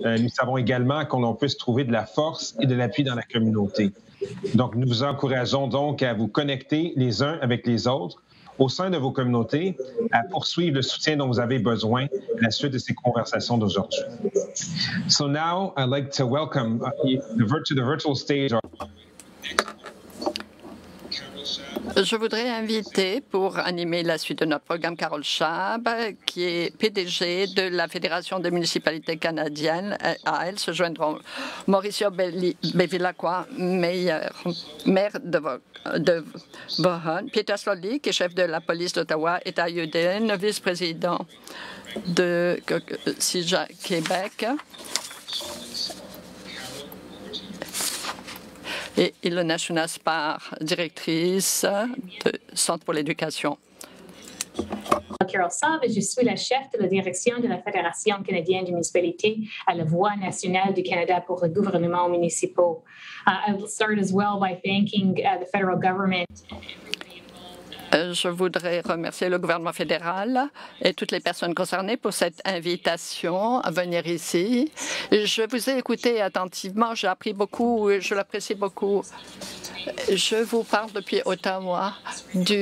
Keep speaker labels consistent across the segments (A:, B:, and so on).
A: Nous savons également qu'on puisse trouver de la force et de l'appui dans la communauté. Donc, nous vous encourageons donc à vous connecter les uns avec les autres au sein de vos communautés, à poursuivre le soutien dont vous avez besoin à la suite de ces conversations d'aujourd'hui. So now, I'd like to welcome to the virtual stage.
B: Je voudrais inviter pour animer la suite de notre programme Carole Chab, qui est PDG de la Fédération des municipalités canadiennes. À elle se joindront Mauricio Bevilacqua, maire de Vaughan, Peter Slolly, qui est chef de la police d'Ottawa, et Ayuden, vice-président de CIJA Québec. Et Ilona Schunaspar, directrice du Centre pour l'éducation.
C: Carole Chab, je suis la chef de la direction de la Fédération canadienne des municipalités à la Voix nationale du Canada pour les gouvernements municipaux. I will start as well by thanking the federal government.
B: Je voudrais remercier le gouvernement fédéral et toutes les personnes concernées pour cette invitation à venir ici. Je vous ai écouté attentivement, j'ai appris beaucoup, je l'apprécie beaucoup. Je vous parle depuis Ottawa,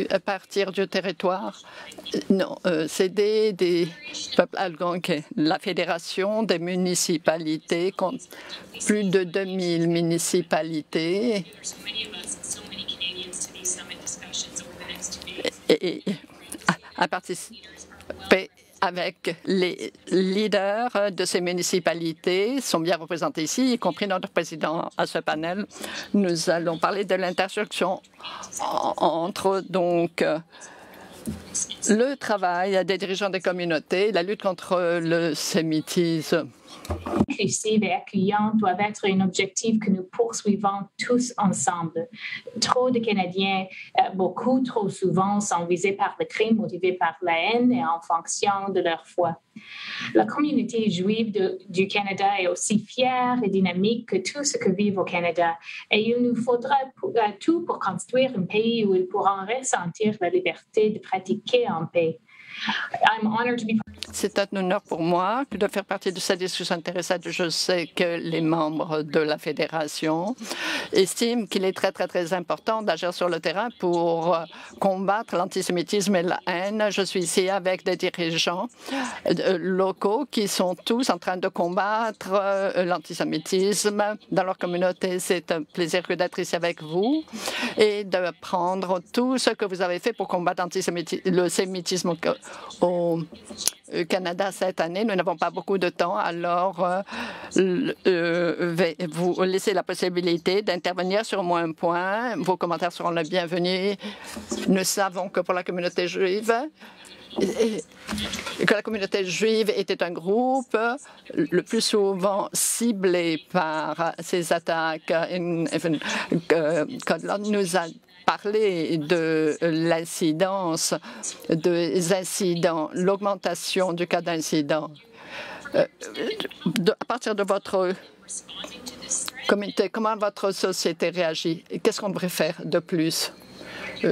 B: à partir du territoire. Non, c'est des peuples algonquins. La Fédération des municipalités compte plus de 2000 municipalités. Et à participer avec les leaders de ces municipalités sont bien représentés ici, y compris notre président à ce panel. Nous allons parler de l'intersection entre donc le travail des dirigeants des communautés, la lutte contre le sémitisme.
C: Inclusive et accueillante doivent être un objectif que nous poursuivons tous ensemble. Trop de Canadiens, beaucoup trop souvent, sont visés par le crime motivé par la haine et en fonction de leur foi. La communauté juive du Canada est aussi fière et dynamique que tout ce que vivent au Canada. Et il nous faudra tout pour construire un pays où ils pourront ressentir la liberté de pratiquer en paix.
B: C'est un honneur pour moi de faire partie de cette discussion intéressante. Je sais que les membres de la Fédération estiment qu'il est très, très, très important d'agir sur le terrain pour combattre l'antisémitisme et la haine. Je suis ici avec des dirigeants locaux qui sont tous en train de combattre l'antisémitisme dans leur communauté. C'est un plaisir d'être ici avec vous et de prendre tout ce que vous avez fait pour combattre le sémitisme au Canada cette année. Nous n'avons pas beaucoup de temps, alors vous laissez la possibilité d'intervenir sur un point. Vos commentaires seront les bienvenus. Nous savons que pour la communauté juive, que la communauté juive était un groupe le plus souvent ciblé par ces attaques. Codlon nous a parlé de l'incidence des incidents, l'augmentation du cas d'incidents. À partir de votre communauté, comment votre société réagit? Qu'est-ce qu'on devrait faire de plus?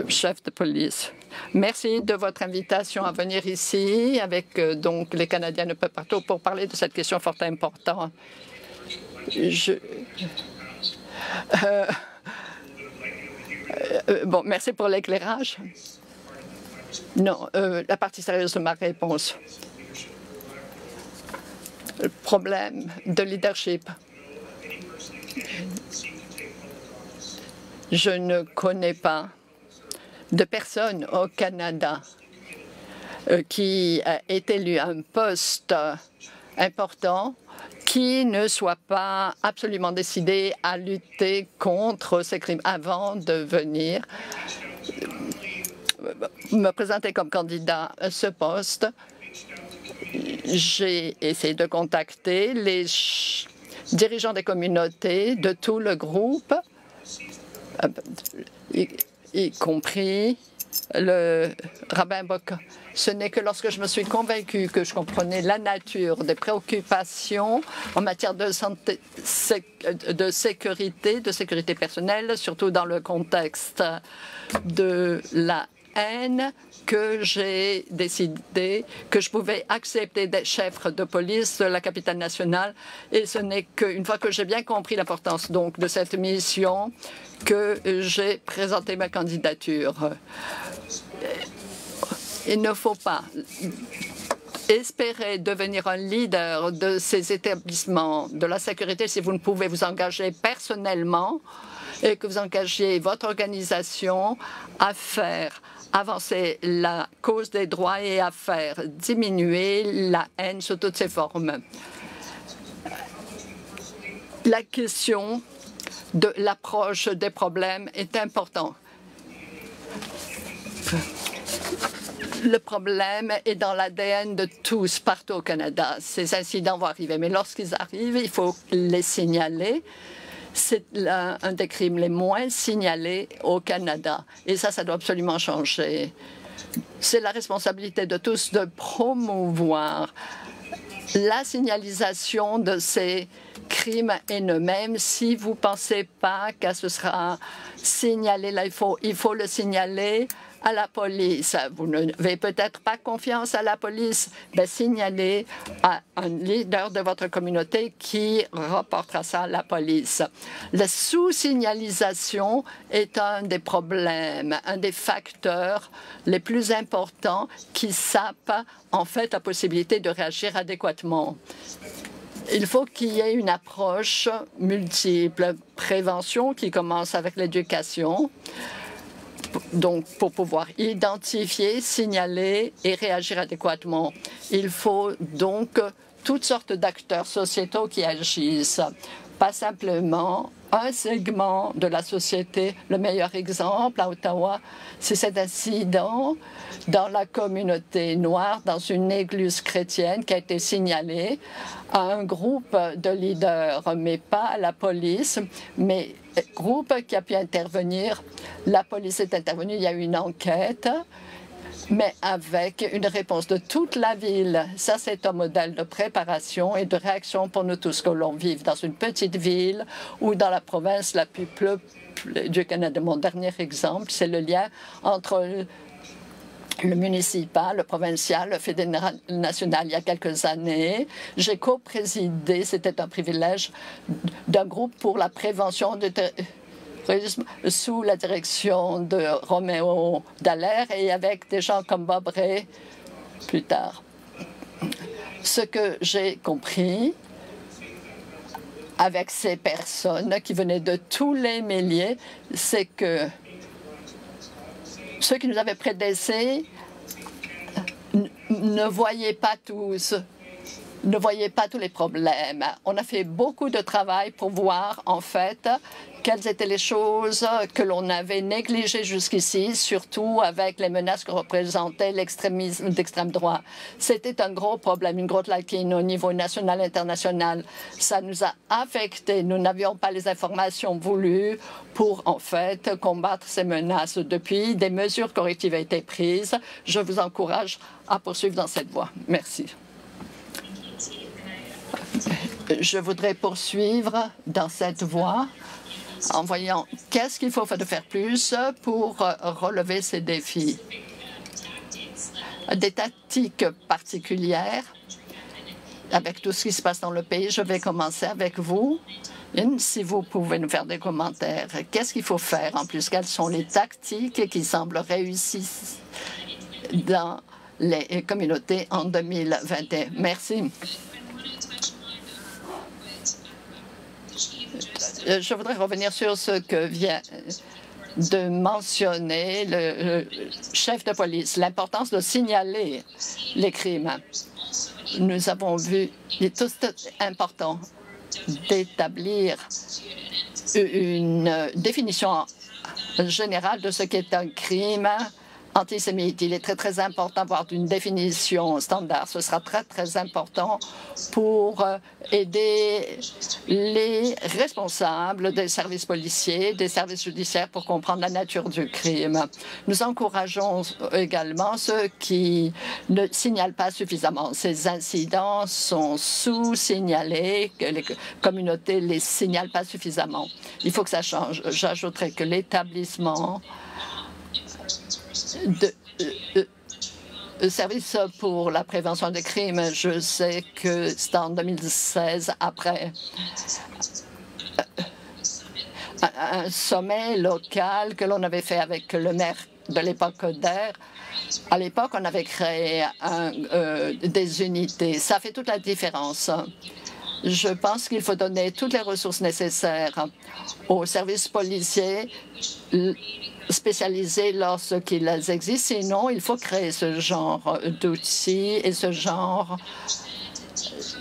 B: Chef de police. Merci de votre invitation à venir ici avec donc les Canadiens de peu partout pour parler de cette question fort importante. Bon, merci pour l'éclairage. Non, la partie sérieuse de ma réponse. Le problème de leadership. Je ne connais pas de personne au Canada qui est élu à un poste important qui ne soit pas absolument décidé à lutter contre ces crimes avant de venir me présenter comme candidat à ce poste. J'ai essayé de contacter les dirigeants des communautés de tout le groupe, y compris le rabbin Bock. Ce n'est que lorsque je me suis convaincue que je comprenais la nature des préoccupations en matière de santé, de sécurité personnelle, surtout dans le contexte de la haine que j'ai décidé que je pouvais accepter des chefs de police de la capitale nationale. Et ce n'est qu'une fois que j'ai bien compris l'importance donc de cette mission que j'ai présenté ma candidature. Il ne faut pas espérer devenir un leader de ces établissements de la sécurité si vous ne pouvez vous engager personnellement et que vous engagiez votre organisation à faire avancer la cause des droits et à faire diminuer la haine sous toutes ses formes. La question de l'approche des problèmes est importante. Le problème est dans l'ADN de tous partout au Canada. Ces incidents vont arriver, mais lorsqu'ils arrivent, il faut les signaler. C'est un des crimes les moins signalés au Canada. Et ça doit absolument changer. C'est la responsabilité de tous de promouvoir la signalisation de ces crimes haineux. Même si vous ne pensez pas que ce sera signalé, là, il faut le signaler à la police. Vous n'avez peut-être pas confiance à la police, mais signalez à un leader de votre communauté qui reportera ça à la police. La sous-signalisation est un des problèmes, un des facteurs les plus importants qui sapent en fait la possibilité de réagir adéquatement. Il faut qu'il y ait une approche multiple, prévention qui commence avec l'éducation. Donc, pour pouvoir identifier, signaler et réagir adéquatement. Il faut donc toutes sortes d'acteurs sociétaux qui agissent, pas simplement un segment de la société. Le meilleur exemple à Ottawa, c'est cet incident dans la communauté noire, dans une église chrétienne qui a été signalé à un groupe de leaders, mais pas à la police, mais groupe qui a pu intervenir. La police est intervenue, il y a eu une enquête, mais avec une réponse de toute la ville. Ça, c'est un modèle de préparation et de réaction pour nous tous, que l'on vive dans une petite ville ou dans la province la plus peuplée du Canada. Mon dernier exemple, c'est le lien entre le municipal, le provincial, le fédéral national. Il y a quelques années, j'ai co-présidé, c'était un privilège, d'un groupe pour la prévention du terrorisme sous la direction de Roméo Dallaire et avec des gens comme Bob Ray plus tard. Ce que j'ai compris avec ces personnes qui venaient de tous les milieux, c'est que ceux qui nous avaient prédécessés ne voyaient pas tous les problèmes. On a fait beaucoup de travail pour voir, en fait, quelles étaient les choses que l'on avait négligées jusqu'ici, surtout avec les menaces que représentait l'extrémisme d'extrême droite. C'était un gros problème, une grosse lacune au niveau national et international. Ça nous a affectés. Nous n'avions pas les informations voulues pour, en fait, combattre ces menaces. Depuis, des mesures correctives ont été prises. Je vous encourage à poursuivre dans cette voie. Merci. Je voudrais poursuivre dans cette voie en voyant qu'est-ce qu'il faut faire plus pour relever ces défis. Des tactiques particulières avec tout ce qui se passe dans le pays. Je vais commencer avec vous. Si vous pouvez nous faire des commentaires, qu'est-ce qu'il faut faire en plus? Quelles sont les tactiques qui semblent réussir dans les communautés en 2021? Merci. Je voudrais revenir sur ce que vient de mentionner le chef de police, l'importance de signaler les crimes. Nous avons vu, il est tout important d'établir une définition générale de ce qu'est un crime antisémite. Il est très important d'avoir une définition standard. Ce sera très important pour aider les responsables des services policiers, des services judiciaires pour comprendre la nature du crime. Nous encourageons également ceux qui ne signalent pas suffisamment. Ces incidents sont sous-signalés, que les communautés ne les signalent pas suffisamment. Il faut que ça change. J'ajouterai que l'établissement service pour la prévention des crimes. Je sais que c'est en 2016, après un sommet local que l'on avait fait avec le maire de l'époque d'Air. À l'époque, on avait créé des unités. Ça fait toute la différence. Je pense qu'il faut donner toutes les ressources nécessaires aux services policiers spécialisés lorsqu'ils existent. Sinon, il faut créer ce genre d'outils et ce genre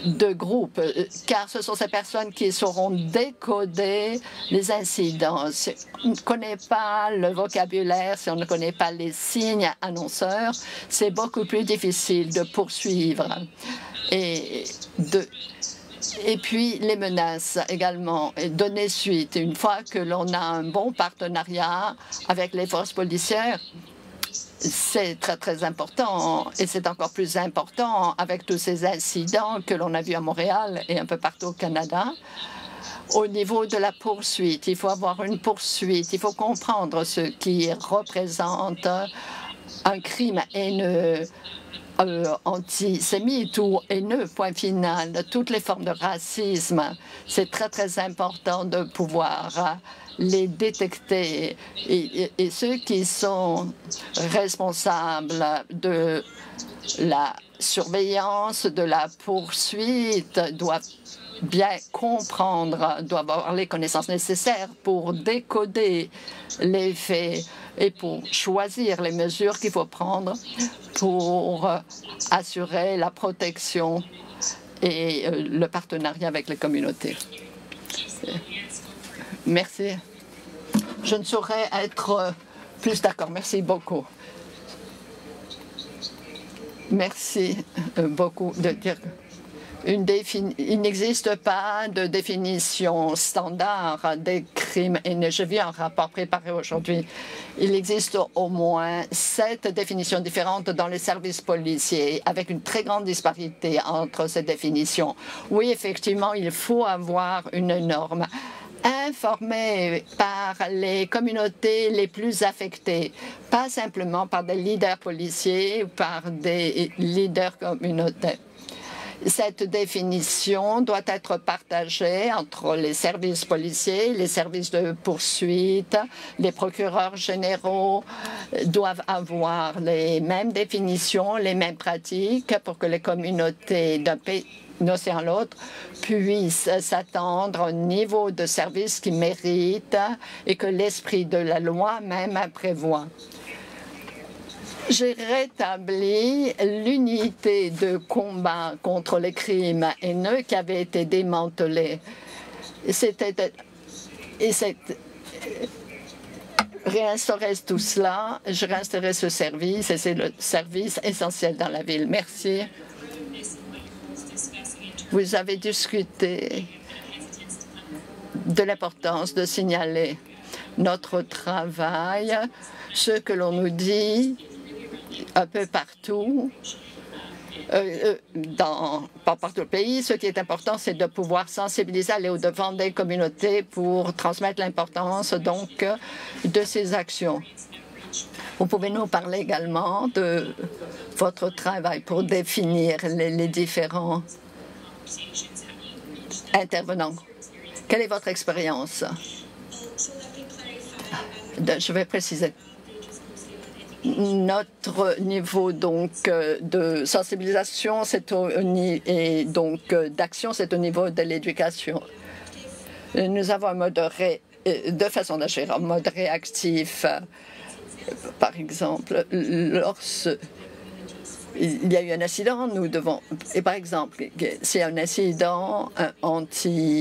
B: de groupes, car ce sont ces personnes qui sauront décoder les incidents. Si on ne connaît pas le vocabulaire, si on ne connaît pas les signes annonceurs, c'est beaucoup plus difficile de poursuivre et puis les menaces également, et donner suite. Une fois que l'on a un bon partenariat avec les forces policières, c'est très, très important et c'est encore plus important avec tous ces incidents que l'on a vus à Montréal et un peu partout au Canada. Au niveau de la poursuite, il faut avoir une poursuite, il faut comprendre ce qui représente un crime haineux, antisémite ou haineux, point final. Toutes les formes de racisme, c'est très, très important de pouvoir les détecter. Et ceux qui sont responsables de la surveillance, de la poursuite, doivent bien comprendre, doivent avoir les connaissances nécessaires pour décoder les faits et pour choisir les mesures qu'il faut prendre pour assurer la protection et le partenariat avec les communautés. Merci. Je ne saurais être plus d'accord. Merci beaucoup. Merci beaucoup de dire. Il n'existe pas de définition standard des crimes haineux. J'ai vu un rapport préparé aujourd'hui. Il existe au moins 7 définitions différentes dans les services policiers, avec une très grande disparité entre ces définitions. Oui, effectivement, il faut avoir une norme informée par les communautés les plus affectées, pas simplement par des leaders policiers ou par des leaders communautaires. Cette définition doit être partagée entre les services policiers, les services de poursuite, les procureurs généraux doivent avoir les mêmes définitions, les mêmes pratiques pour que les communautés d'un pays d'un océan à l'autre puissent s'attendre au niveau de service qu'ils méritent et que l'esprit de la loi même prévoit. J'ai rétabli l'unité de combat contre les crimes haineux qui avait été démantelée. Réinstaurer tout cela, je réinstaurerai ce service et c'est le service essentiel dans la ville. Merci. Vous avez discuté de l'importance de signaler notre travail, ce que l'on nous dit un peu partout, pas partout au pays. Ce qui est important, c'est de pouvoir sensibiliser, aller au-devant des communautés pour transmettre l'importance donc de ces actions. Vous pouvez nous parler également de votre travail pour définir les différents intervenants. Quelle est votre expérience? Je vais préciser. Notre niveau donc de sensibilisation et donc d'action, c'est au niveau de l'éducation. Nous avons un mode de façon d'agir, un mode réactif. Par exemple, lorsqu'il y a eu un incident, nous devons, et par exemple, s'il y a un incident antisémite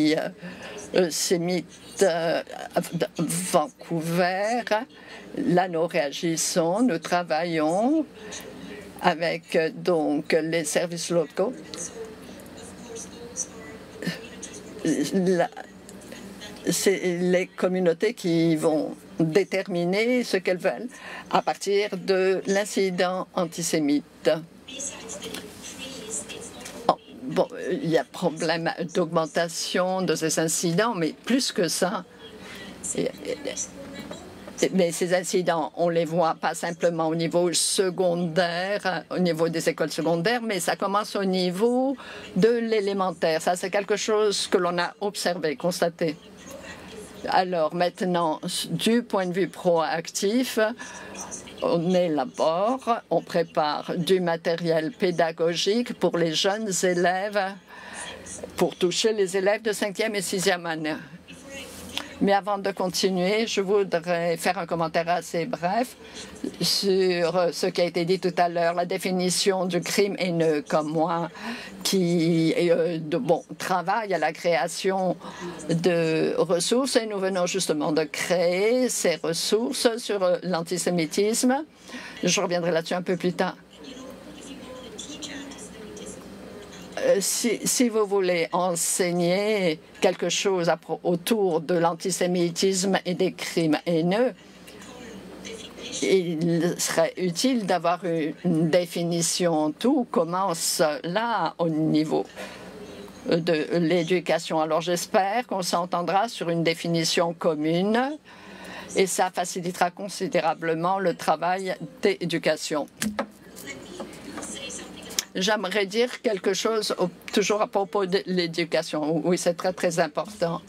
B: à Vancouver, là nous réagissons, nous travaillons avec donc les services locaux. C'est les communautés qui vont déterminer ce qu'elles veulent à partir de l'incident antisémite. Bon, il y a problème d'augmentation de ces incidents, mais plus que ça, Mais ces incidents, on les voit pas simplement au niveau secondaire, au niveau des écoles secondaires, mais ça commence au niveau de l'élémentaire. Ça, c'est quelque chose que l'on a observé, constaté. Alors maintenant, du point de vue proactif, on élabore, on prépare du matériel pédagogique pour les jeunes élèves, pour toucher les élèves de 5e et 6e année. Mais avant de continuer, je voudrais faire un commentaire assez bref sur ce qui a été dit tout à l'heure, la définition du crime haineux, comme moi, qui travaille à la création de ressources. Et nous venons justement de créer ces ressources sur l'antisémitisme. Je reviendrai là-dessus un peu plus tard. Si vous voulez enseigner quelque chose autour de l'antisémitisme et des crimes haineux, il serait utile d'avoir une définition. Tout commence là au niveau de l'éducation. Alors j'espère qu'on s'entendra sur une définition commune et ça facilitera considérablement le travail d'éducation. J'aimerais dire quelque chose toujours à propos de l'éducation. Oui, c'est très, très important.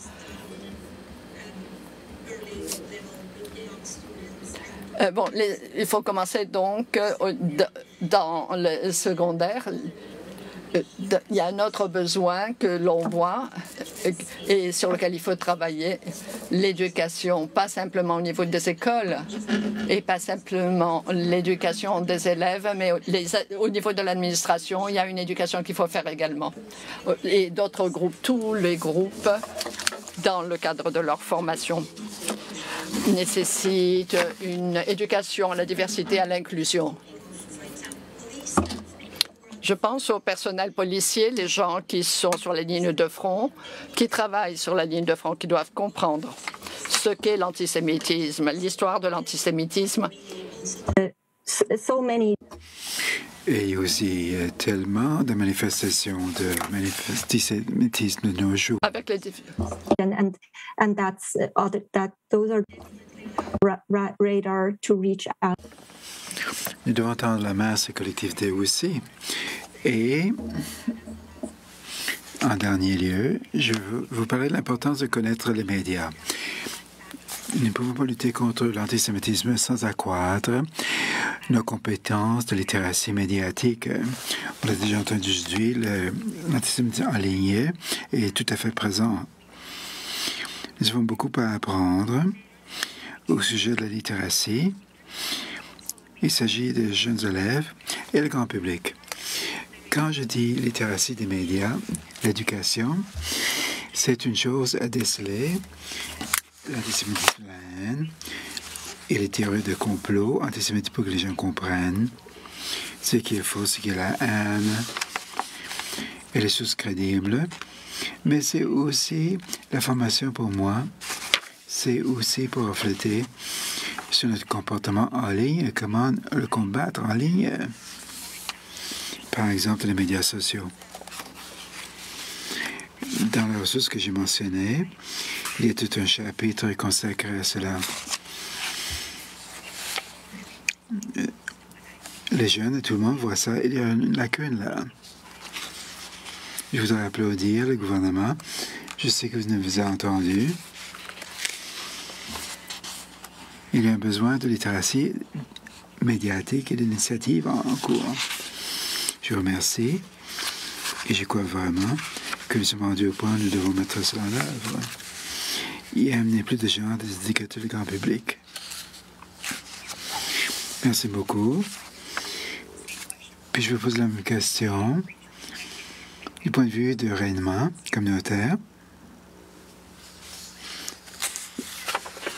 B: Il faut commencer donc dans le secondaire. Il y a un autre besoin que l'on voit et sur lequel il faut travailler, l'éducation, pas simplement au niveau des écoles et pas simplement l'éducation des élèves, mais au niveau de l'administration, il y a une éducation qu'il faut faire également. Et d'autres groupes, tous les groupes, dans le cadre de leur formation, nécessitent une éducation à la diversité et à l'inclusion. Je pense au personnel policier, les gens qui sont sur la ligne de front, qui travaillent sur la ligne de front, qui doivent comprendre ce qu'est l'antisémitisme, l'histoire de l'antisémitisme.
D: Et il y a aussi tellement de manifestations d'antisémitisme de nos jours.
B: Avec les
E: those are radar to reach out.
D: Nous devons entendre la masse collectivité aussi. Et en dernier lieu, je veux vous parler de l'importance de connaître les médias. Nous ne pouvons pas lutter contre l'antisémitisme sans accroître nos compétences de littératie médiatique. On l'a déjà entendu aujourd'hui, l'antisémitisme en ligne est tout à fait présent. Nous avons beaucoup à apprendre au sujet de la littératie. Il s'agit des jeunes élèves et le grand public. Quand je dis littératie des médias, l'éducation, c'est une chose à déceler. L'antisémitisme, la haine et les théories de complot antisémites pour que les gens comprennent ce qui est faux, ce qui est la haine et les sources crédibles. Mais c'est aussi la formation pour moi, c'est aussi pour refléter sur notre comportement en ligne et comment le combattre en ligne. Par exemple, les médias sociaux. Dans les ressources que j'ai mentionnées, il y a tout un chapitre consacré à cela. Les jeunes, tout le monde voit ça. Il y a une lacune là. Je voudrais applaudir le gouvernement. Je sais que vous ne vous avez entendu. Il y a un besoin de littératie médiatique et d'initiatives en cours. Je vous remercie et je crois vraiment que nous sommes rendus au point où nous devons mettre cela en œuvre et amener plus de gens des éducateurs du grand public. Merci beaucoup. Puis je vous pose la même question du point de vue de rayonnement communautaire.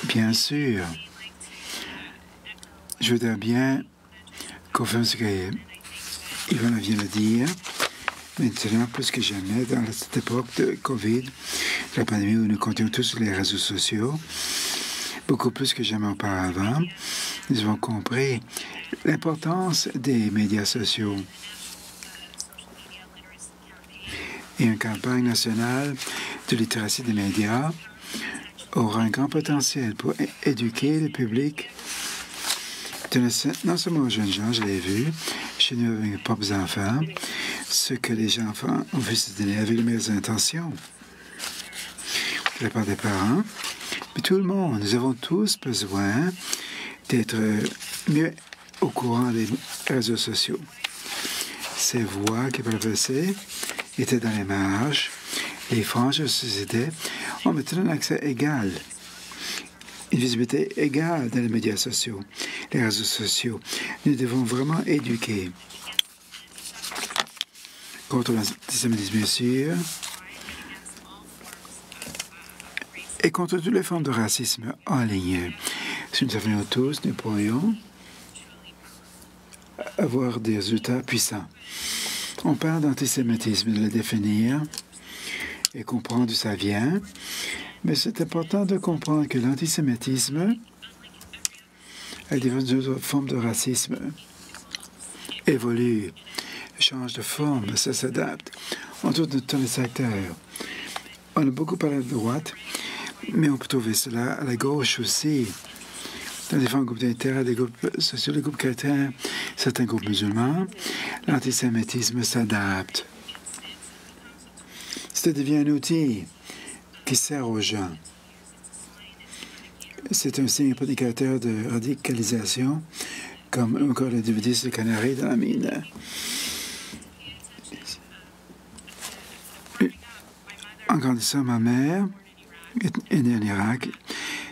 D: Bien sûr, je voudrais bien confirmer ce que Yvonne vient de dire. Maintenant, plus que jamais, dans cette époque de COVID, la pandémie où nous comptons tous sur les réseaux sociaux, beaucoup plus que jamais auparavant, nous avons compris l'importance des médias sociaux. Et une campagne nationale de littératie des médias aura un grand potentiel pour éduquer le public, non seulement aux jeunes gens, je l'ai vu, chez nous avec mes propres enfants, ce que les enfants ont vu se donner avec les meilleures intentions de la part des parents, mais tout le monde. Nous avons tous besoin d'être mieux au courant des réseaux sociaux. Ces voix qui peuvent passer étaient dans les marges. Les franges de société ont maintenant un accès égal, une visibilité égale dans les médias sociaux, les réseaux sociaux. Nous devons vraiment éduquer contre l'antisémitisme, bien sûr, et contre toutes les formes de racisme en ligne. Si nous savions tous, nous pourrions avoir des résultats puissants. On parle d'antisémitisme, de le définir et comprendre d'où ça vient, mais c'est important de comprendre que l'antisémitisme a différentes formes de racisme, évolue, change de forme, ça s'adapte. On trouve dans tous les secteurs. On a beaucoup parlé de droite, mais on peut trouver cela à la gauche aussi, dans différents groupes d'intérêt, des groupes sociaux, des groupes chrétiens, certains groupes musulmans. L'antisémitisme s'adapte. Ça devient un outil qui sert aux gens. C'est un signe prédicateur de radicalisation, comme encore le disent le canari dans la mine. En grandissant, ma mère est née en Irak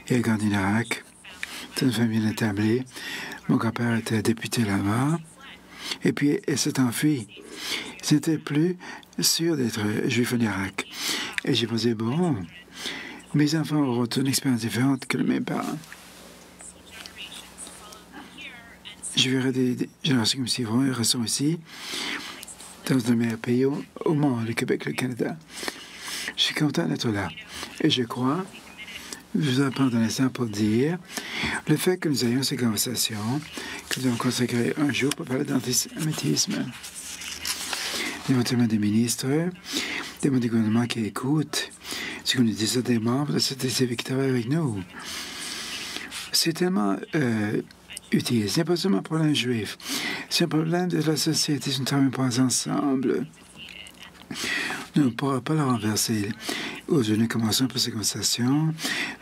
D: et a grandi en Irak. C'est une famille bien établie. Mon grand-père était député là-bas. Et puis, elle s'est enfuie. Je n'étais plus sûr d'être juif en Irak. Et j'ai pensé, bon, mes enfants auront une expérience différente que mes parents. Je verrai des générations qui me suivront et resteront ici, dans un meilleur pays au monde, le Québec, le Canada. Je suis content d'être là. Et je crois, je vous en prendre un instant pour dire, le fait que nous ayons ces conversations, que nous avons consacré un jour pour parler d'antisémitisme, éventuellement des ministres, des membres du gouvernement qui écoutent, ce que nous disons des membres de cette CCV qui travaillent avec nous. C'est tellement utile. Ce n'est pas seulement un problème juif, c'est un problème de la société. Si nous ne travaillons pas ensemble, nous ne pourrons pas le renverser. Aujourd'hui, nous commençons par ces conversations.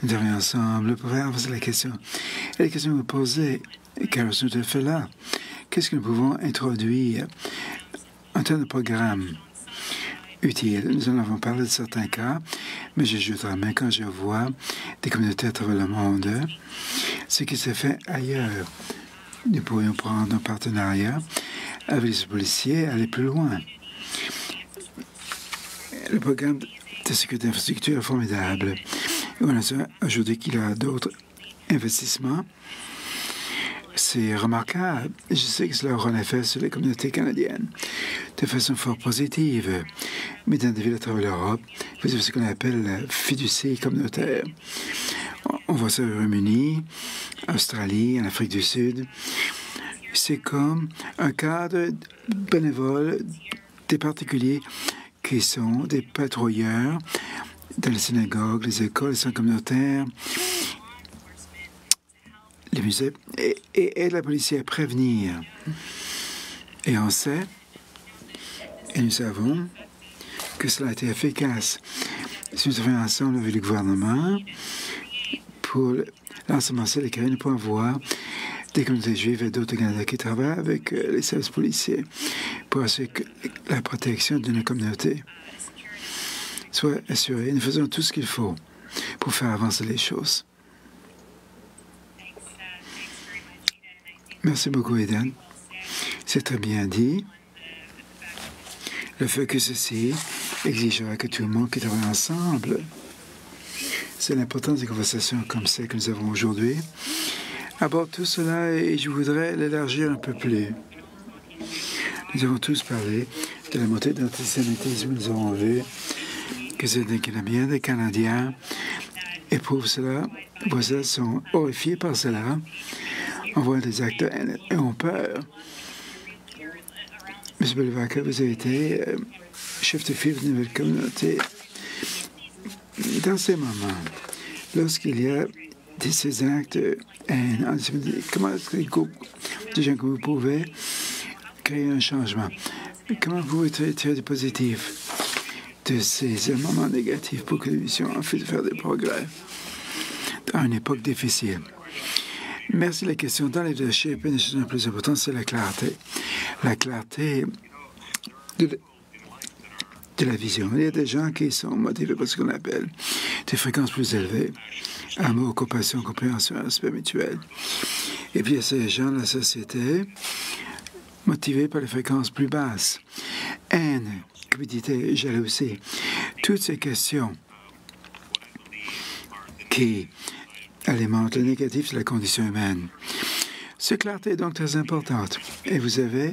D: Nous travaillons ensemble pour faire avancer la question. Et la question que vous posez, car nous sommes tout à fait là. Qu'est-ce que nous pouvons introduire en termes de programme utile? Nous en avons parlé de certains cas, mais j'ajouterai même quand je vois des communautés à travers le monde, ce qui se fait ailleurs. Nous pourrions prendre un partenariat avec les policiers, aller plus loin. Le programme de sécurité d'infrastructure est formidable. On a ajouté qu'il y a d'autres investissements. C'est remarquable. Je sais que cela aura un effet sur les communautés canadiennes de façon fort positive. Mais dans des villes à travers l'Europe, vous avez ce qu'on appelle la fiducie communautaire. On voit ça au Royaume-Uni, Australie, en Afrique du Sud. C'est comme un cadre bénévole des particuliers qui sont des patrouilleurs dans les synagogues, les écoles, les centres communautaires, les musées, et aide la police à prévenir. Et on sait, et nous savons, que cela a été efficace. Si nous travaillons ensemble avec le gouvernement, pour l'ensemencer les Canadiens, nous pouvons voir des communautés juives et d'autres Canadiens qui travaillent avec les services policiers pour assurer que la protection de nos communautés soit assurée. Nous faisons tout ce qu'il faut pour faire avancer les choses. Merci beaucoup, Eden. C'est très bien dit. Le fait que ceci exigera que tout le monde qui travaille ensemble. C'est l'importance des conversations comme celles que nous avons aujourd'hui. Aborde tout cela et je voudrais l'élargir un peu plus. Nous avons tous parlé de la montée de l'antisémitisme. Nous avons vu que des Canadiens, des Canadiens éprouvent cela, sont horrifiés par cela. On voit des actes et ont peur. M. Belivaca, vous avez été chef de file d'une nouvelle communauté. Dans ces moments, lorsqu'il y a ces actes de haine antisémitique, comment est-ce que les groupes de gens que vous pouvez créer un changement? Comment vous pouvez tirer du positif de ces moments négatifs pour que nous puissions en fait faire des progrès à une époque difficile? Merci de la question. Dans les leadership, une des choses les plus importantes, c'est la clarté. La clarté de la vision. Il y a des gens qui sont motivés par ce qu'on appelle des fréquences plus élevées. Amour, compassion, compréhension, respect mutuel. Et puis il y a ces gens de la société motivés par les fréquences plus basses. Haine, cupidité, jalousie. Toutes ces questions qui alimentent le négatif de la condition humaine. Cette clarté est donc très importante. Et vous avez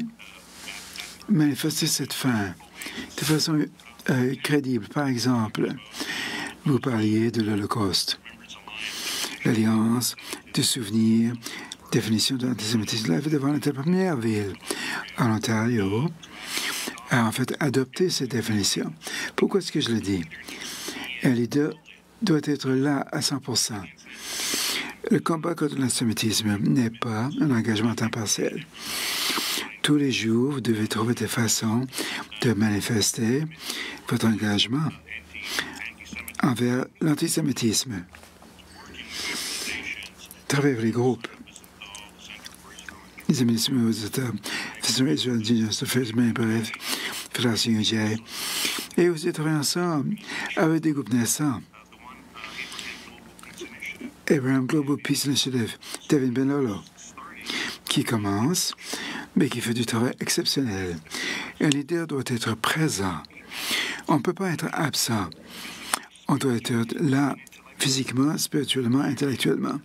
D: manifesté cette fin de façon crédible. Par exemple, vous parliez de l'Holocauste, l'Alliance de souvenirs, définition de l'antisémitisme. La ville de Vaughan était la première ville en Ontario à en fait adopter cette définition. Pourquoi est-ce que je le dis? Un leader doit être là à 100%. Le combat contre l'antisémitisme n'est pas un engagement à temps partiel. Tous les jours, vous devez trouver des façons de manifester votre engagement envers l'antisémitisme. Travaillez avec les groupes. Les aménismes aux États, Fédération UJ, et vous travaillez ensemble avec des groupes naissants. Abraham Global Peace Initiative, David Benlolo, qui commence, mais qui fait du travail exceptionnel. Un leader doit être présent. On ne peut pas être absent. On doit être là physiquement, spirituellement, intellectuellement,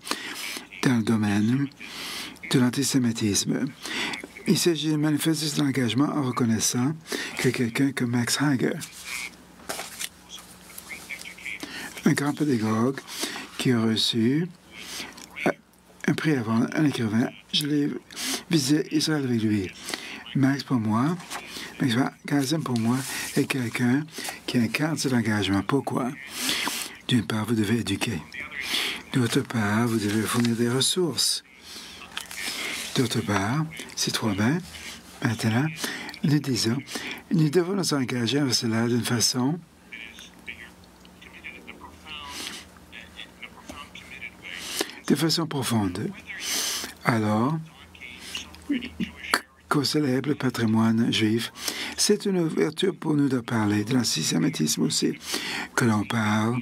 D: dans le domaine de l'antisémitisme. Il s'agit de manifester cet engagement en reconnaissant que quelqu'un comme Max Hager, un grand pédagogue qui a reçu un prix avant, un écrivain, je l'ai visité Israël avec lui. Max pour moi, Max Gazem pour moi, est quelqu'un qui incarne cet engagement. Pourquoi? D'une part, vous devez éduquer. D'autre part, vous devez fournir des ressources. D'autre part, c'est trop bien. Maintenant, nous disons, nous devons nous engager avec cela d'une façon profonde. Alors, qu'on célèbre le patrimoine juif, c'est une ouverture pour nous de parler de l'antisémitisme aussi, que l'on parle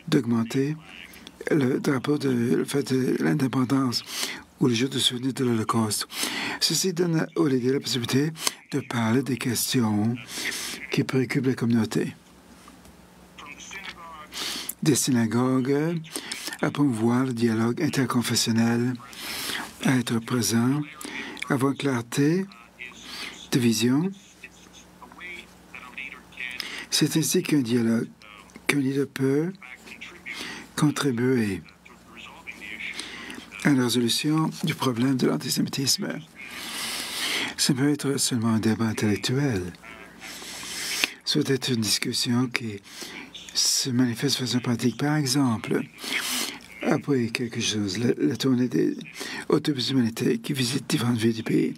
D: d'augmenter le drapeau de l'indépendance ou le jour de souvenir de l'Holocauste. Ceci donne aux leaders la possibilité de parler des questions qui préoccupent la communauté. Des synagogues à promouvoir le dialogue interconfessionnel, à être présent, avoir clarté de vision. C'est ainsi qu'un dialogue, qu'un leader peut contribuer à la résolution du problème de l'antisémitisme. Ça peut être seulement un débat intellectuel. Ça peut être une discussion qui se manifeste de façon pratique. Par exemple, après quelque chose, la tournée des autobus humanitaires qui visitent différentes villes du pays,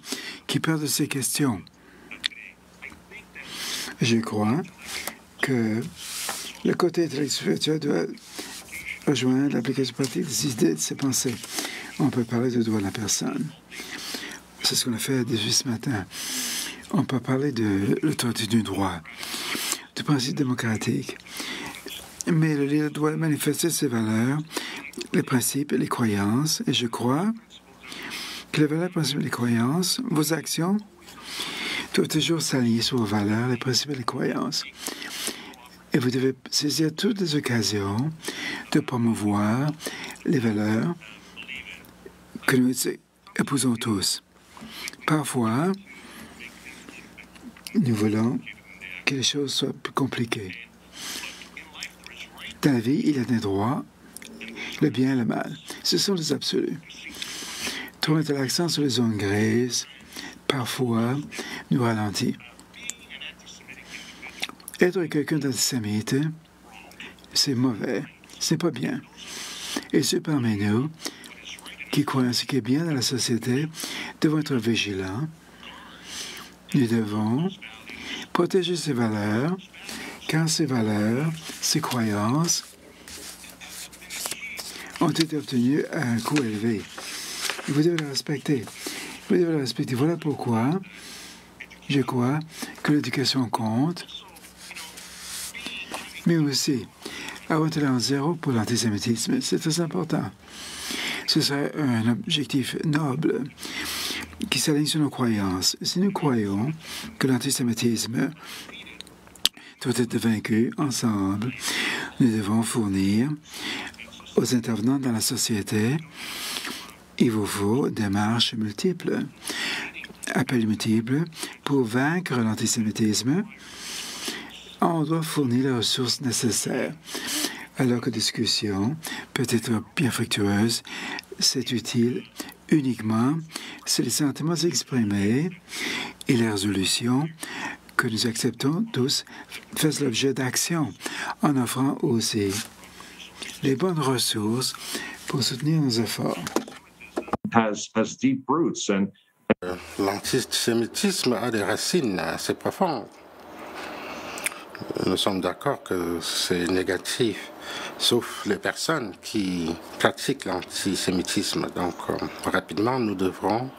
D: qui parlent de ces questions. Je crois que le côté intellectuel doit rejoindre l'application pratique des idées, de ses pensées. On peut parler de droit de la personne. C'est ce qu'on a fait à 18 ce matin. On peut parler de l'autorité du droit, du principe démocratique. Mais le leader doit manifester ses valeurs, les principes et les croyances. Et je crois que les valeurs, les principes et les croyances, vos actions, doivent toujours s'aligner sur vos valeurs, les principes et les croyances. Et vous devez saisir toutes les occasions de promouvoir les valeurs que nous épousons tous. Parfois, nous voulons que les choses soient plus compliquées. Dans la vie, il y a des droits, le bien et le mal. Ce sont les absolus. Trop mettre l'accent sur les zones grises, parfois, nous ralentit. Être quelqu'un d'antisémite, c'est mauvais. C'est pas bien. Et ceux parmi nous qui croient en ce qui est bien dans la société devons être vigilants. Nous devons protéger ces valeurs, car ces valeurs, ces croyances ont été obtenues à un coût élevé. Vous devez les respecter. Vous devez les respecter. Voilà pourquoi je crois que l'éducation compte, mais aussi avoir tolérance zéro pour l'antisémitisme. C'est très important. Ce serait un objectif noble qui s'aligne sur nos croyances. Si nous croyons que l'antisémitisme doit être vaincu ensemble, nous devons fournir aux intervenants dans la société, il vous faut des marches multiples, appels multiples pour vaincre l'antisémitisme. On doit fournir les ressources nécessaires. Alors que la discussion peut être bien fructueuse, c'est utile uniquement si les sentiments exprimés et les résolutions que nous acceptons tous fassent l'objet d'actions, en offrant aussi les bonnes ressources pour soutenir nos efforts.
F: L'antisémitisme a des racines assez profondes. Nous sommes d'accord que c'est négatif, sauf les personnes qui pratiquent l'antisémitisme. Donc, rapidement, nous devrons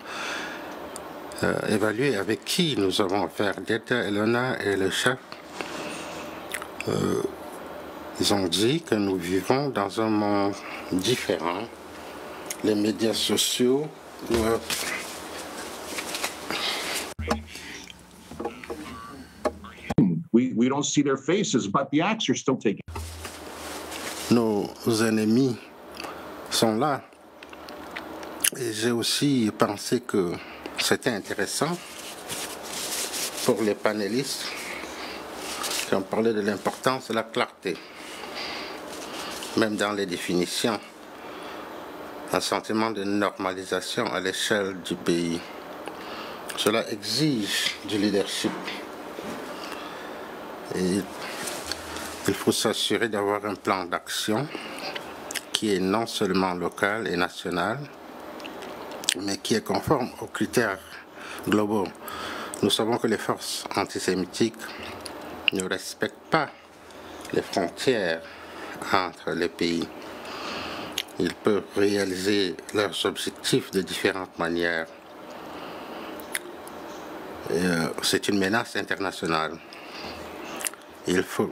F: évaluer avec qui nous avons affaire. Dieter, Elena et le chef, ils ont dit que nous vivons dans un monde différent. Les médias sociaux doivent
G: We don't see their faces, but the acts are still taking.
F: Nos ennemis sont là. Et j'ai aussi pensé que c'était intéressant pour les panélistes qui ont parlé de l'importance de la clarté, même dans les définitions, un sentiment de normalisation à l'échelle du pays. Cela exige du leadership. Et il faut s'assurer d'avoir un plan d'action qui est non seulement local et national, mais qui est conforme aux critères globaux. Nous savons que les forces antisémitiques ne respectent pas les frontières entre les pays. Ils peuvent réaliser leurs objectifs de différentes manières. C'est une menace internationale. Il faut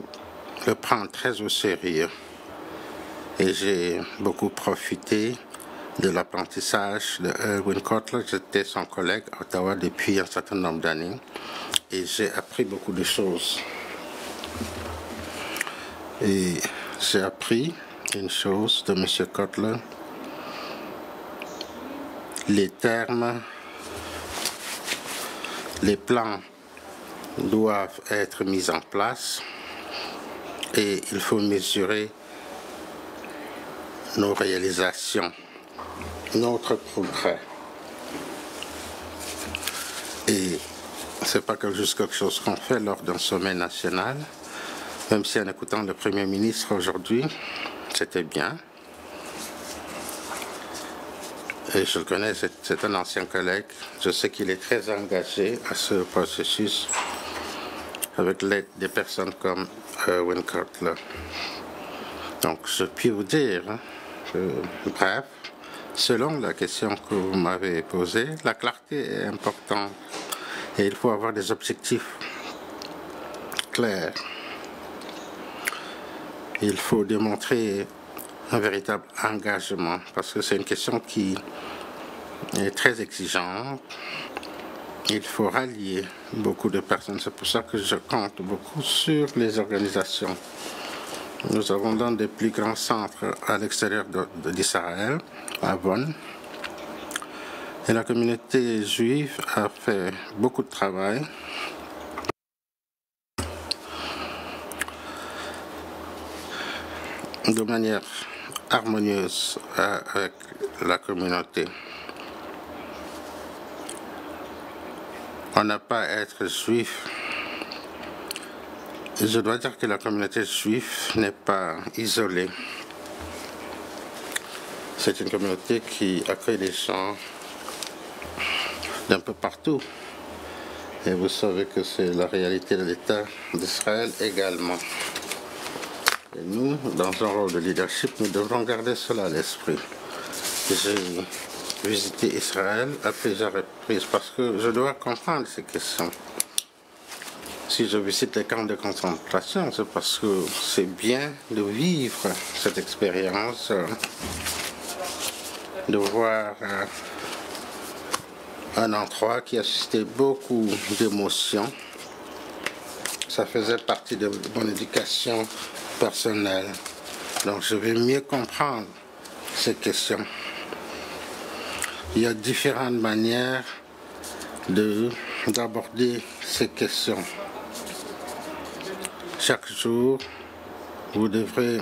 F: le prendre très au sérieux. Et j'ai beaucoup profité de l'apprentissage de Erwin Kotler. J'étais son collègue à Ottawa depuis un certain nombre d'années. Et j'ai appris beaucoup de choses. Et j'ai appris une chose de M. Kotler. Les termes, les plans doivent être mis en place et il faut mesurer nos réalisations, notre progrès. Et ce n'est pas juste quelque chose qu'on fait lors d'un sommet national, même si en écoutant le Premier ministre aujourd'hui, c'était bien. Et je le connais, c'est un ancien collègue. Je sais qu'il est très engagé à ce processus avec l'aide des personnes comme Erwin Kotler. Donc, je puis vous dire, bref, selon la question que vous m'avez posée, la clarté est importante et il faut avoir des objectifs clairs. Il faut démontrer un véritable engagement parce que c'est une question qui est très exigeante. Il faut rallier beaucoup de personnes. C'est pour ça que je compte beaucoup sur les organisations. Nous avons l'un des plus grands centres à l'extérieur d'Israël, à Bonn. Et la communauté juive a fait beaucoup de travail. De manière harmonieuse avec la communauté. On n'a pas à être juif. Je dois dire que la communauté juive n'est pas isolée. C'est une communauté qui accueille des gens d'un peu partout. Et vous savez que c'est la réalité de l'État d'Israël également. Et nous, dans un rôle de leadership, nous devrons garder cela à l'esprit. J'ai visité Israël à plusieurs reprises parce que je dois comprendre ces questions. Si je visite les camps de concentration, c'est parce que c'est bien de vivre cette expérience, de voir un endroit qui a suscité beaucoup d'émotions. Ça faisait partie de mon éducation personnelle. Donc je vais mieux comprendre ces questions. Il y a différentes manières d'aborder ces questions. Chaque jour, vous devrez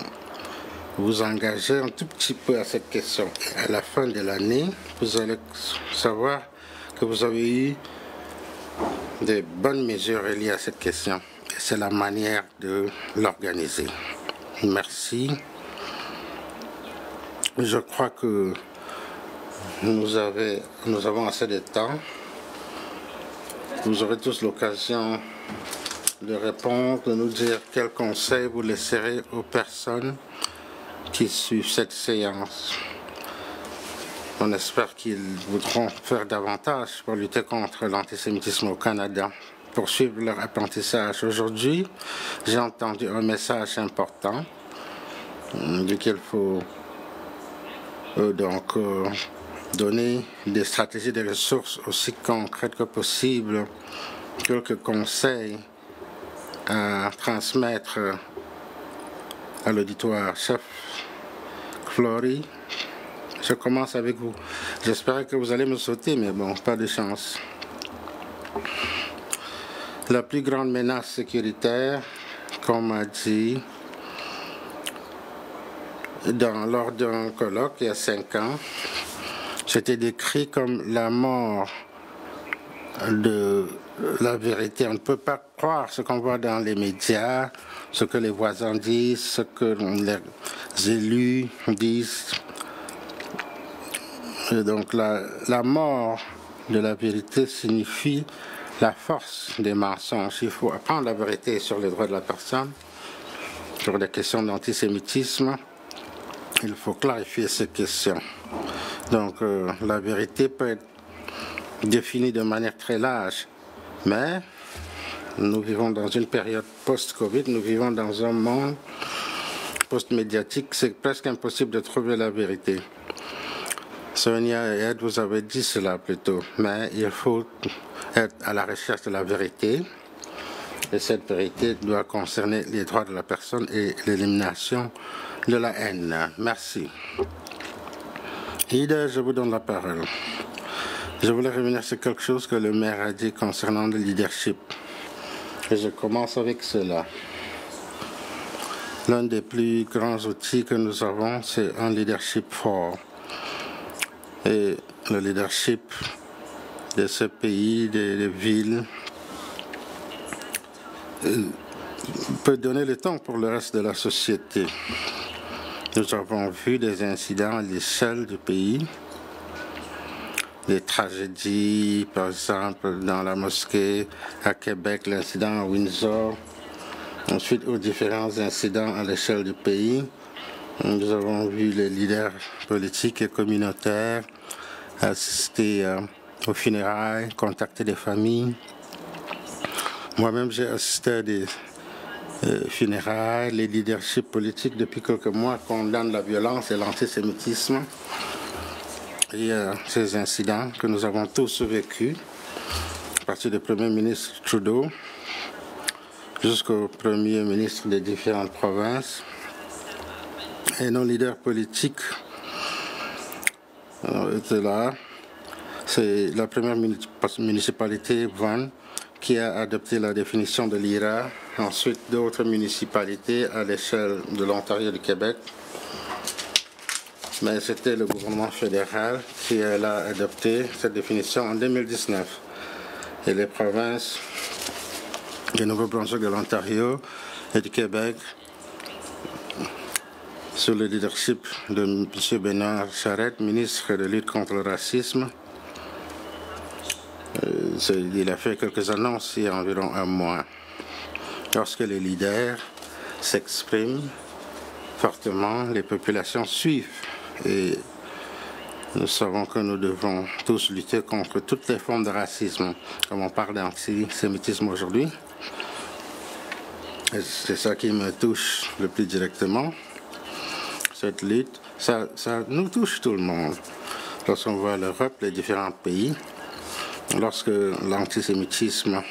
F: vous engager un tout petit peu à cette question. Et à la fin de l'année, vous allez savoir que vous avez eu de bonnes mesures liées à cette question. Et c'est la manière de l'organiser. Merci. Je crois que nous avons assez de temps. Vous aurez tous l'occasion de répondre, de nous dire quels conseils vous laisserez aux personnes qui suivent cette séance. On espère qu'ils voudront faire davantage pour lutter contre l'antisémitisme au Canada, poursuivre leur apprentissage. Aujourd'hui, j'ai entendu un message important duquel il faut donner des stratégies, des ressources aussi concrètes que possible, quelques conseils à transmettre à l'auditoire. Chef Flory, je commence avec vous. J'espérais que vous allez me sauter, mais bon, pas de chance. La plus grande menace sécuritaire, comme a dit lors d'un colloque il y a 5 ans, c'était décrit comme la mort de la vérité. On ne peut pas croire ce qu'on voit dans les médias, ce que les voisins disent, ce que les élus disent. Et donc la mort de la vérité signifie la force des mensonges. Il faut apprendre la vérité sur les droits de la personne, sur les questions d'antisémitisme. Il faut clarifier ces questions. Donc la vérité peut être définie de manière très large, mais nous vivons dans une période post-Covid, nous vivons dans un monde post-médiatique, c'est presque impossible de trouver la vérité. Sonia et Ed, vous avez dit cela plus tôt, mais il faut être à la recherche de la vérité, et cette vérité doit concerner les droits de la personne et l'élimination de la haine. Merci. Ida, je vous donne la parole. Je voulais revenir sur quelque chose que le maire a dit concernant le leadership. Et je commence avec cela. L'un des plus grands outils que nous avons, c'est un leadership fort. Et le leadership de ce pays, des villes, peut donner le temps pour le reste de la société. Nous avons vu des incidents à l'échelle du pays, des tragédies, par exemple dans la mosquée à Québec, l'incident à Windsor, ensuite aux différents incidents à l'échelle du pays. Nous avons vu les leaders politiques et communautaires assister aux funérailles, contacter des familles. Moi-même, j'ai assisté à des funérailles. Les leaderships politiques, depuis quelques mois, condamnent la violence et l'antisémitisme. Il y a ces incidents que nous avons tous vécus, à partir du Premier ministre Trudeau jusqu'au Premier ministre des différentes provinces. Et nos leaders politiques étaient là. C'est la première municipalité, Vaughan, qui a adopté la définition de l'IRA. Ensuite, d'autres municipalités à l'échelle de l'Ontario et du Québec. Mais c'était le gouvernement fédéral qui a adopté cette définition en 2019. Et les provinces du Nouveau-Brunswick, de l'Ontario et du Québec sous le leadership de M. Bernard Charette, ministre de lutte contre le racisme. Il a fait quelques annonces il y a environ un mois. Lorsque les leaders s'expriment fortement, les populations suivent. Et nous savons que nous devons tous lutter contre toutes les formes de racisme. Comme on parle d'antisémitisme aujourd'hui, c'est ça qui me touche le plus directement. Cette lutte, ça nous touche tout le monde. Lorsqu'on voit l'Europe, les différents pays, lorsque l'antisémitisme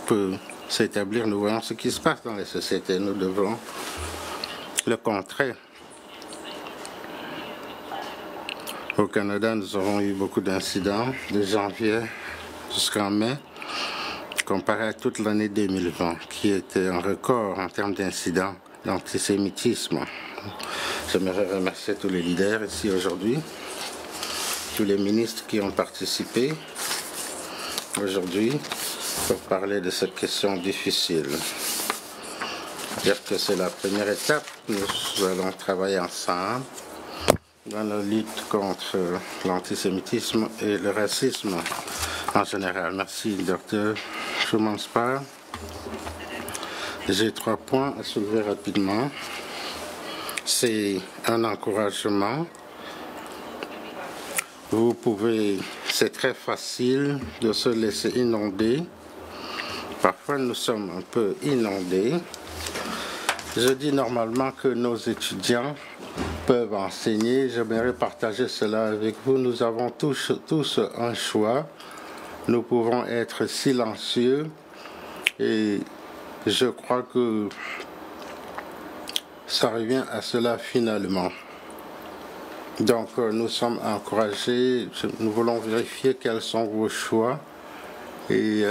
F: peut s'établir, nous voyons ce qui se passe dans les sociétés. Nous devons le contrer. Au Canada, nous avons eu beaucoup d'incidents de janvier jusqu'en mai, comparé à toute l'année 2020, qui était un record en termes d'incidents d'antisémitisme. J'aimerais remercier tous les leaders ici aujourd'hui, tous les ministres qui ont participé aujourd'hui pour parler de cette question difficile. Dire que c'est la première étape, nous allons travailler ensemble dans la lutte contre l'antisémitisme et le racisme en général. Merci, Dr. Schumann-Spar. J'ai 3 points à soulever rapidement. C'est un encouragement. Vous pouvez, c'est très facile de se laisser inonder. Parfois, nous sommes un peu inondés. Je dis normalement que nos étudiants peuvent enseigner. J'aimerais partager cela avec vous. Nous avons tous un choix. Nous pouvons être silencieux et je crois que ça revient à cela finalement. Donc nous sommes encouragés. Nous voulons vérifier quels sont vos choix. Et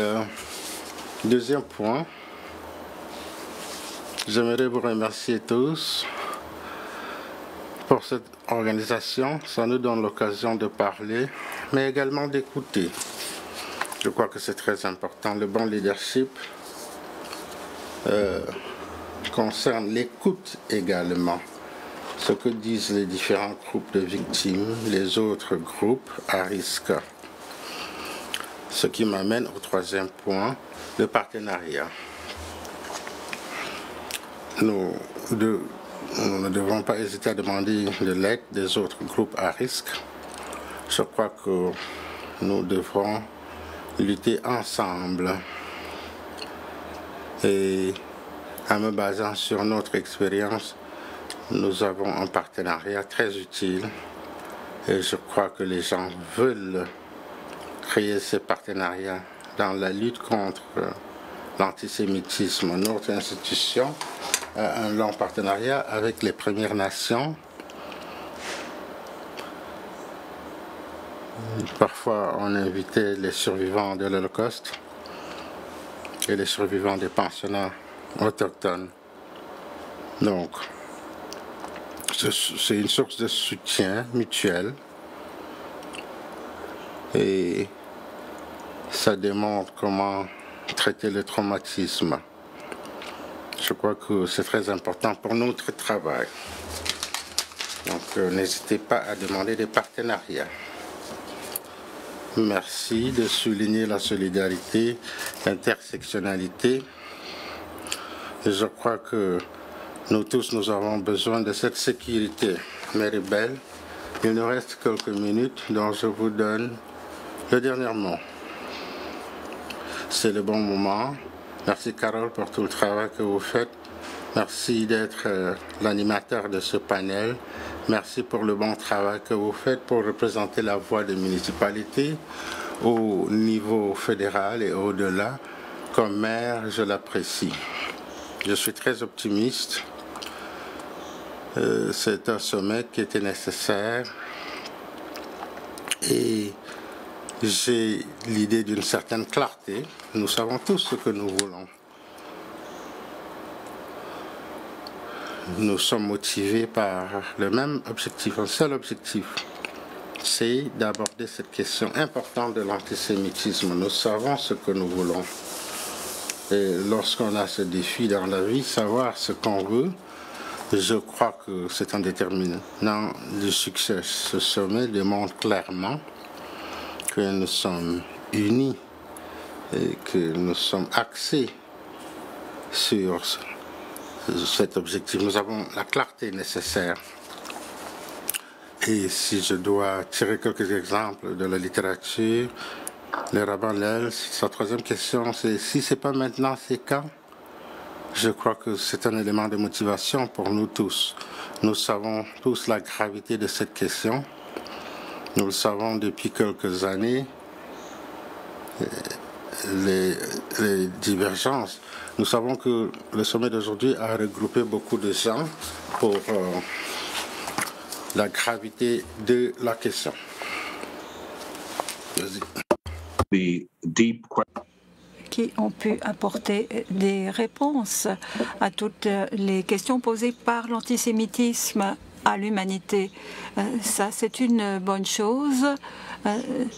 F: deuxième point, j'aimerais vous remercier tous pour cette organisation. Ça nous donne l'occasion de parler, mais également d'écouter. Je crois que c'est très important. Le bon leadership concerne l'écoute également. Ce que disent les différents groupes de victimes, les autres groupes à risque. Ce qui m'amène au 3e point, le partenariat. Nous ne devons pas hésiter à demander de l'aide des autres groupes à risque. Je crois que nous devrons lutter ensemble. Et en me basant sur notre expérience, nous avons un partenariat très utile. Et je crois que les gens veulent créer ces partenariats dans la lutte contre l'antisémitisme. Notre institution a un long partenariat avec les Premières Nations. Parfois, on invitait les survivants de l'Holocauste et les survivants des pensionnats autochtones. Donc, c'est une source de soutien mutuel et ça démontre comment traiter le traumatisme. Je crois que c'est très important pour notre travail. Donc, n'hésitez pas à demander des partenariats. Merci de souligner la solidarité, l'intersectionnalité. Je crois que nous tous, nous avons besoin de cette sécurité. Mary Bell, il nous reste quelques minutes, donc je vous donne le dernier mot. C'est le bon moment. Merci Carole pour tout le travail que vous faites. Merci d'être l'animateur de ce panel. Merci pour le bon travail que vous faites pour représenter la voix des municipalités au niveau fédéral et au-delà. Comme maire, je l'apprécie. Je suis très optimiste. C'est un sommet qui était nécessaire et j'ai l'idée d'une certaine clarté. Nous savons tous ce que nous voulons. Nous sommes motivés par le même objectif, un seul objectif, c'est d'aborder cette question importante de l'antisémitisme. Nous savons ce que nous voulons. Et lorsqu'on a ce défi dans la vie, savoir ce qu'on veut, Je crois que c'est un déterminant du succès. Ce sommet démontre clairement que nous sommes unis et que nous sommes axés sur cet objectif. Nous avons la clarté nécessaire. Et si je dois tirer quelques exemples de la littérature, le rabbin Hillel, sa troisième question, c'est si ce n'est pas maintenant, c'est quand? Je crois que c'est un élément de motivation pour nous tous. Nous savons tous la gravité de cette question. Nous le savons depuis quelques années. Les divergences. Nous savons que le sommet d'aujourd'hui a regroupé beaucoup de gens pour la gravité de la question.
H: Qui ont pu apporter des réponses à toutes les questions posées par l'antisémitisme à l'humanité. Ça, c'est une bonne chose.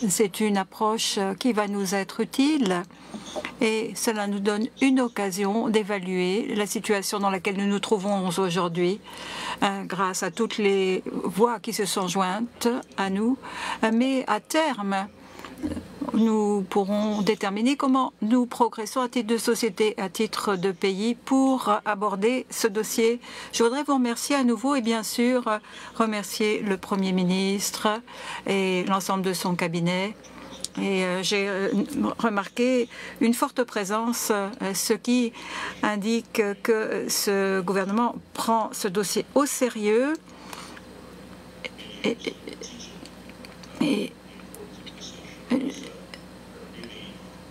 H: C'est une approche qui va nous être utile et cela nous donne une occasion d'évaluer la situation dans laquelle nous nous trouvons aujourd'hui grâce à toutes les voix qui se sont jointes à nous. Mais à terme, nous pourrons déterminer comment nous progressons à titre de société, à titre de pays pour aborder ce dossier. Je voudrais vous remercier à nouveau et bien sûr remercier le Premier ministre et l'ensemble de son cabinet. Et j'ai remarqué une forte présence, ce qui indique que ce gouvernement prend ce dossier au sérieux et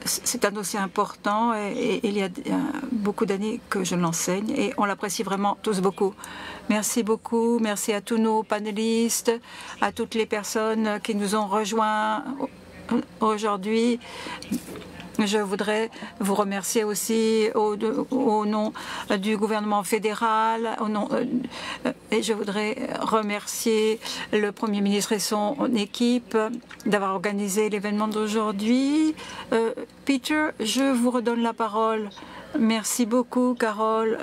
H: c'est un dossier important et il y a beaucoup d'années que je l'enseigne et on l'apprécie vraiment tous beaucoup. Merci beaucoup, merci à tous nos panélistes, à toutes les personnes qui nous ont rejoints aujourd'hui. Je voudrais vous remercier aussi au nom du gouvernement fédéral, et je voudrais remercier le Premier ministre et son équipe d'avoir organisé l'événement d'aujourd'hui. Peter, je vous redonne la parole. Merci beaucoup, Carole.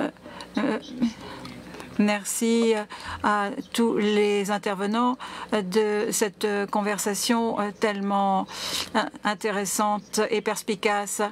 H: Merci à tous les intervenants de cette conversation tellement intéressante et perspicace.